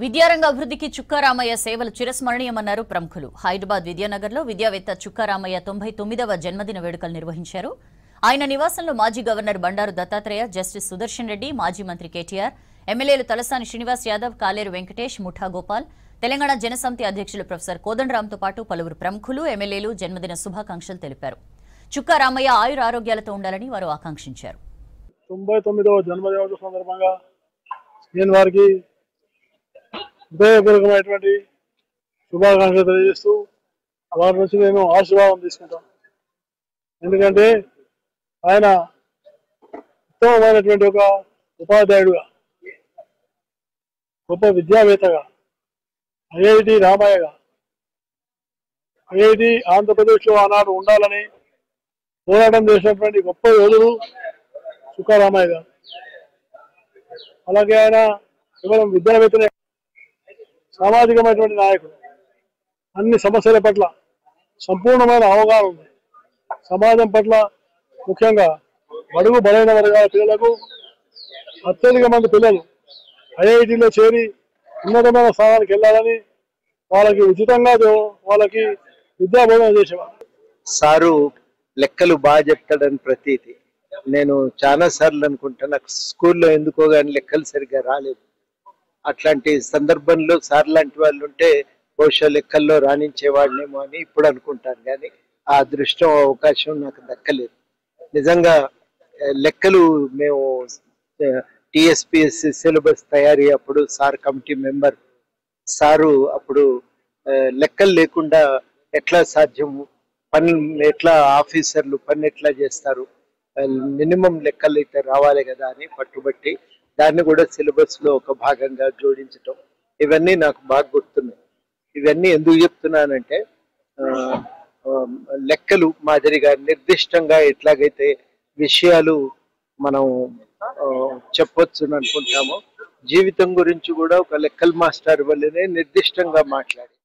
విద్యారంగ అభివృద్ధికి చుక్కారామయ్య సేవలు చిరస్మరణీయమన్నారు ప్రముఖులు. హైదరాబాద్ విద్యానగర్లో విద్యావేత్త చుక్కారామయ్య 99వ జన్మదిన వేడుకలు నిర్వహించారు. ఆయన నివాసంలో మాజీ గవర్నర్ బండారు దత్తాత్రేయ, జస్టిస్ సుదర్శన్ రెడ్డి, మాజీ మంత్రి కేటీఆర్, ఎమ్మెల్యేలు తలసాని శ్రీనివాస్ యాదవ్, కాలేరు వెంకటేష్, ముఠా గోపాల్, తెలంగాణ జనసమితి అధ్యక్షులు ప్రొఫెసర్ కోదండరాంతో పాటు పలువురు ప్రముఖులు, ఎమ్మెల్యేలు జన్మదిన శుభాకాంక్షలు తెలిపారు. చుక్కారామయ్య ఆయుర ఆరోగ్యాలతో ఉండాలని వారు ఆకాంక్షించారు. 99వ జన్మదిన సందర్భంగా నేను వారికి హృదయపూర్వకమైనటువంటి శుభాకాంక్షలు తెలియజేస్తూ వారి నుంచి నేను ఆశీర్వాదం తీసుకుంటాను. ఎందుకంటే ఆయన ఉత్తమమైనటువంటి ఒక ఉపాధ్యాయుడుగా, గొప్ప విద్యావేత్తగా, ఐఐటి రామయ్యగా, ఐఐటి ఆంధ్రప్రదేశ్లో ఆనాడు ఉండాలని పోరాటం చేసినటువంటి గొప్ప యోధుడు చుక్కారామయ్య గారు. అలాగే ఆయన కేవలం విద్యావేత్తనే, సామాజికమైనటువంటి నాయకుడు. అన్ని సమస్యల పట్ల సంపూర్ణమైన అవగాహన ఉంది. సమాజం పట్ల, ముఖ్యంగా బడుగు బలైన వర్గాల పిల్లలకు అత్యధిక మంది పిల్లలు ఐఐటిలో చేరి ఉన్నతమైన స్థానానికి వెళ్ళాలని వాళ్ళకి ఉచితంగా వాళ్ళకి విద్యాబోధన చేసేవారు. సారు లెక్కలు బాగా చెప్తాడని ప్రతీతి. నేను చాలా సార్లు అనుకుంటా, నాకు స్కూల్లో ఎందుకో కానీ లెక్కలు సరిగ్గా రాలేదు. అట్లాంటి సందర్భంలో సార్ లాంటి వాళ్ళు ఉంటే బహుశా లెక్కల్లో రాణించేవాడినేమో అని ఇప్పుడు అనుకుంటాను. కానీ ఆ అదృష్టం, అవకాశం నాకు దక్కలేదు. నిజంగా లెక్కలు మేము టిఎస్పిఎస్సి సిలబస్ తయారీ అప్పుడు సార్ కమిటీ మెంబర్. సారు అప్పుడు లెక్కలు లేకుండా ఎట్లా సాధ్యము, పని ఎట్లా ఆఫీసర్లు పని ఎట్లా చేస్తారు, మినిమం లెక్కలు అయితే రావాలి కదా అని పట్టుబట్టి దాన్ని కూడా సిలబస్ లో ఒక భాగంగా జోడించటం, ఇవన్నీ నాకు బాగా గుర్తున్నాయి. ఇవన్నీ ఎందుకు చెప్తున్నానంటే లెక్కలు మాదిరిగా నిర్దిష్టంగా ఎట్లాగైతే విషయాలు మనం చెప్పొచ్చు అనుకుంటామో, జీవితం గురించి కూడా ఒక లెక్కల మాస్టర్ వల్లనే నిర్దిష్టంగా మాట్లాడి